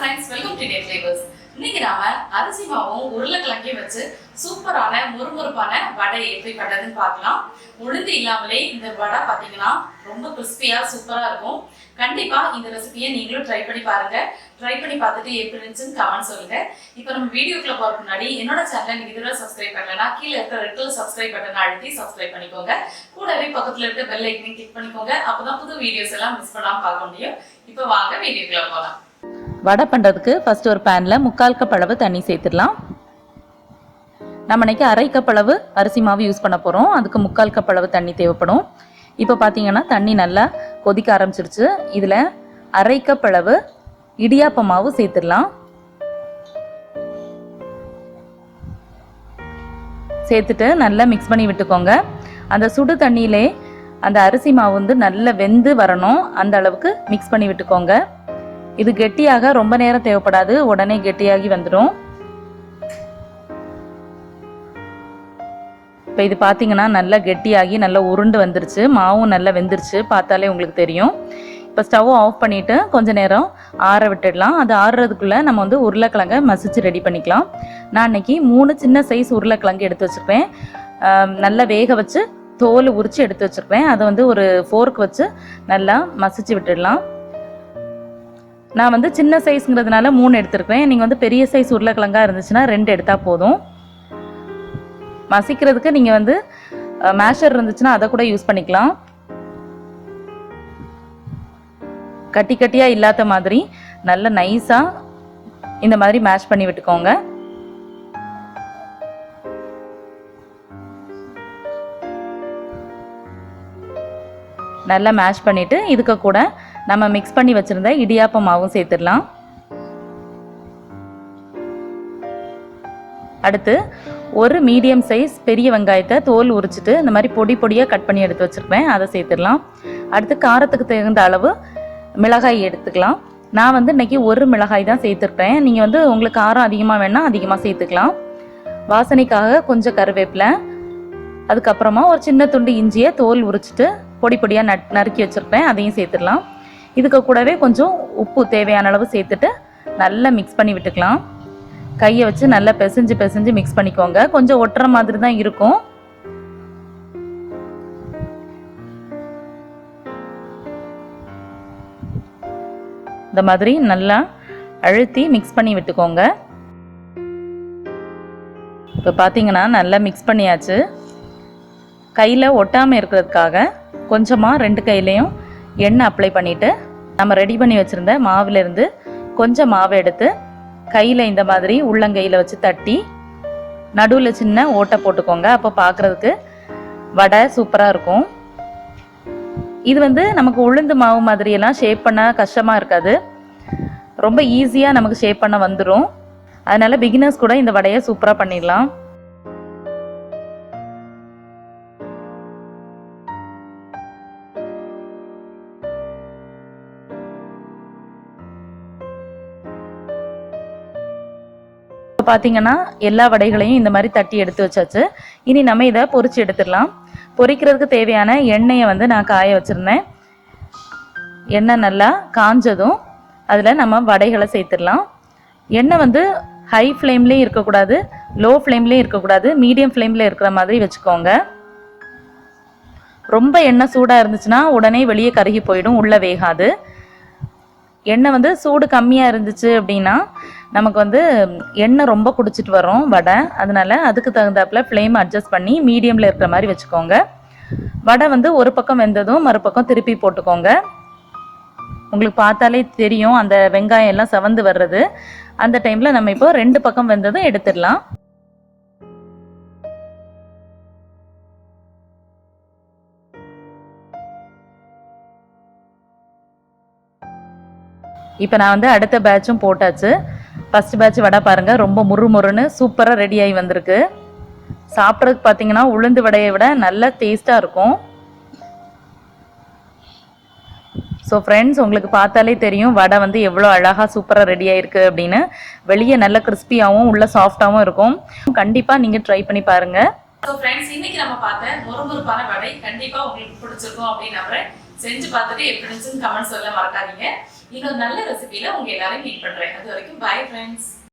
friends, welcome to Potato Vada. இன்னைக்கு நாம அரிசி மாவும் உருளைக்கிழங்கையும் வச்சு சூப்பரான முறுமுறுப்பான வடை எப்படி பண்றதுன்னு பார்க்கலாம். உளுந்து இல்லாமலே இந்த வடை பாத்தீங்கன்னா ரொம்ப கிறிஸ்பியா சூப்பரா இருக்கும். கண்டிப்பா இந்த ரெசிபியை நீங்களும் ட்ரை பண்ணி பாருங்க. ட்ரை பண்ணி பார்த்துட்டு எப்படி இருந்துச்சுன்னு கமெண்ட் சொல்லுங்க. இப்போ நம்ம வீடியோக்குள்ள போறதுக்கு முன்னாடி என்னோட சேனலை நீங்க இதுவரை சப்ஸ்கிரைப் பண்ணலனா கீழே இருக்க ரெட் கலர் சப்ஸ்கிரைப் பட்டனை அழுத்தி சப்ஸ்கிரைப் பண்ணிக்கோங்க. கூடவே பக்கத்துல இருக்க பெல் ஐக்கனையும் கிளிக் பண்ணிக்கோங்க. அப்பதான் புது வீடியோஸ் எல்லாம் மிஸ் பண்ணாம பார்க்க முடியும். இப்போ வாங்க வீடியோக்குள்ள போலாம். வடை பண்ணுறதுக்கு ஃபஸ்ட்டு ஒரு பேனில் 3/4 கப் அளவு தண்ணி சேர்த்துடலாம். நம்ம இன்றைக்கி 1/2 கப் அளவு அரிசி மாவு யூஸ் பண்ண போகிறோம். அதுக்கு 3/4 கப் அளவு தண்ணி தேவைப்படும். இப்போ பார்த்தீங்கன்னா தண்ணி நல்லா கொதிக்க ஆரம்பிச்சிருச்சு. இதில் 1/2 கப் அளவு இடியாப்ப மாவு சேர்த்துடலாம். சேர்த்துட்டு நல்லா மிக்ஸ் பண்ணி விட்டுக்கோங்க. அந்த சுடு தண்ணியிலே அந்த அரிசி மாவு வந்து நல்லா வெந்து வரணும். அந்த அளவுக்கு மிக்ஸ் பண்ணி விட்டுக்கோங்க. இது கெட்டியாக ரொம்ப நேரம் தேவைப்படாது, உடனே கெட்டியாகி வந்துடும். இப்போ இது பார்த்தீங்கன்னா நல்லா கெட்டியாகி நல்லா உருண்டு வந்துருச்சு. மாவும் நல்லா வெந்துருச்சு, பார்த்தாலே உங்களுக்கு தெரியும். இப்போ ஸ்டவ் ஆஃப் பண்ணிவிட்டு கொஞ்சம் நேரம் ஆற விட்டுடலாம். அது ஆறுறதுக்குள்ளே நம்ம வந்து உருளைக்கிழங்கை மசிச்சு ரெடி பண்ணிக்கலாம். நான் இன்னைக்கு 3 சின்ன சைஸ் உருளைக்கிழங்கு எடுத்து வச்சுருப்பேன். நல்லா வேக வச்சு தோல் உரித்து எடுத்து வச்சுருப்பேன். அதை வந்து ஒரு ஃபோர்க் வச்சு நல்லா மசிச்சு விட்டுடலாம். நான் வந்து சின்ன சைஸ்ங்கிறதுனால 3 எடுத்துருக்கேன். நீங்கள் வந்து பெரிய சைஸ் உருளைக்கிழங்கா இருந்துச்சுன்னா 2 எடுத்தால் போதும். மசிக்கிறதுக்கு நீங்கள் வந்து மேஷர் இருந்துச்சுன்னா அதை கூட யூஸ் பண்ணிக்கலாம். கட்டி கட்டியாக இல்லாத மாதிரி நல்ல நைஸாக இந்த மாதிரி மேஷ் பண்ணி விட்டுக்கோங்க. நல்லா மேஷ் பண்ணிவிட்டு இதுக்கு கூட நம்ம மிக்ஸ் பண்ணி வச்சுருந்த இடியாப்ப மாவும் சேர்த்துடலாம். அடுத்து ஒரு மீடியம் சைஸ் பெரிய வெங்காயத்தை தோல் உரிச்சிட்டு இந்த மாதிரி பொடி பொடியாக கட் பண்ணி எடுத்து வச்சுருப்பேன், அதை சேர்த்துடலாம். அடுத்து காரத்துக்கு தகுந்த அளவு மிளகாய் எடுத்துக்கலாம். நான் வந்து இன்றைக்கி ஒரு மிளகாய் தான் சேர்த்துருப்பேன். நீங்கள் வந்து உங்களுக்கு காரம் அதிகமாக வேணால் அதிகமாக சேர்த்துக்கலாம். வாசனைக்காக கொஞ்சம் கருவேப்பிலை, அதுக்கப்புறமா ஒரு சின்ன துண்டு இஞ்சியை தோல் உரிச்சிட்டு பொடி பொடியாக நறுக்கி வச்சுருப்பேன், அதையும் சேர்த்துடலாம். இதுக்கு கூடவே கொஞ்சம் உப்பு தேவையான அளவு சேர்த்துட்டு நல்லா மிக்ஸ் பண்ணி விட்டுக்கலாம். கையை வச்சு நல்லா பிசைஞ்சு மிக்ஸ் பண்ணிக்கோங்க. கொஞ்சம் ஒட்டுற மாதிரி தான் இருக்கும். இந்த மாதிரி நல்லா அழுத்தி மிக்ஸ் பண்ணி விட்டுக்கோங்க. இப்போ பார்த்தீங்கன்னா நல்லா மிக்ஸ் பண்ணியாச்சு. கையில் ஒட்டாமல் இருக்கிறதுக்காக கொஞ்சமாக 2 கையிலையும் எண்ணெய் அப்ளை பண்ணிவிட்டு நம்ம ரெடி பண்ணி வச்சுருந்த மாவிலேருந்து கொஞ்சம் மாவை எடுத்து கையில் இந்த மாதிரி உள்ளங்கையில் வச்சு தட்டி நடுவில் சின்ன ஓட்டை போட்டுக்கோங்க. அப்போ பார்க்குறதுக்கு வடை சூப்பராக இருக்கும். இது வந்து நமக்கு உளுந்து மாவு மாதிரியெல்லாம் ஷேப் பண்ண கஷ்டமாக இருக்காது, ரொம்ப ஈஸியாக நமக்கு ஷேப் பண்ண வந்துடும். அதனால் பிகினர்ஸ் கூட இந்த வடையை சூப்பராக பண்ணிடலாம். பார்த்தீங்கன்னா எல்லா வடைகளையும் இந்த மாதிரி தட்டி எடுத்து வச்சாச்சு. இனி நம்ம இதை பொரிச்சு எடுத்துடலாம். பொரிக்கிறதுக்கு தேவையான எண்ணெயை வந்து நான் காய வச்சுருந்தேன். எண்ணெய் நல்லா காஞ்சதும் அதில் நம்ம வடைகளை சேர்த்துடலாம். எண்ணெய் வந்து ஹை ஃப்ளேம்லேயும் இருக்கக்கூடாது, லோ ஃப்ளேம்லேயும் இருக்கக்கூடாது, மீடியம் ஃப்ளேமில் இருக்கிற மாதிரி வச்சுக்கோங்க. ரொம்ப எண்ணெய் சூடாக இருந்துச்சுன்னா உடனே வெளியே கருகி போயிடும், உள்ளே வேகாது. எண்ணெய் வந்து சூடு கம்மியாக இருந்துச்சு அப்படின்னா நமக்கு வந்து எண்ணெய் ரொம்ப குடிச்சிட்டு வரும் வடை. அதனால் அதுக்கு தகுந்தாப்புல ஃப்ளேம் அட்ஜஸ்ட் பண்ணி மீடியமில் இருக்கிற மாதிரி வச்சுக்கோங்க. வடை வந்து ஒரு பக்கம் வெந்ததும் மறுபக்கம் திருப்பி போட்டுக்கோங்க. உங்களுக்கு பார்த்தாலே தெரியும் அந்த வெங்காயம் எல்லாம் செவந்து வர்றது. அந்த டைமில் நம்ம இப்போ 2 பக்கம் வெந்ததும் எடுத்துடலாம். இப்போ நான் வந்து அடுத்த பேட்சும் போட்டாச்சு. ஃபஸ்ட் பேட்ச் வடை பாருங்கள், ரொம்ப முறுமுறுன்னு சூப்பராக ரெடி ஆகி வந்திருக்கு. சாப்பிட்றதுக்கு பார்த்தீங்கன்னா உளுந்து வடையை விட நல்ல டேஸ்ட்டாக இருக்கும். ஸோ ஃப்ரெண்ட்ஸ், உங்களுக்கு பார்த்தாலே தெரியும் வடை வந்து எவ்வளோ அழகாக சூப்பராக ரெடி ஆகிருக்கு அப்படின்னு. வெளியே நல்ல கிறிஸ்பியாகவும் உள்ள சாஃப்டாகவும் இருக்கும். கண்டிப்பாக நீங்கள் ட்ரை பண்ணி பாருங்கள். So friends, இன்னைக்கு நம்ம பார்த்த முறுமுறுப்பான வடை கண்டிப்பா உங்களுக்கு பிடிச்சிருக்கும் அப்படின்னு நம்புறேன். செஞ்சு பார்த்துட்டு எப்படி இருந்துச்சுன்னு கமெண்ட் சொல்ல மறக்காதீங்க. இன்னொரு நல்ல ரெசிபியில உங்க எல்லாரையும் மீட் பண்றேன். அது வரைக்கும் பை ஃப்ரெண்ட்ஸ்.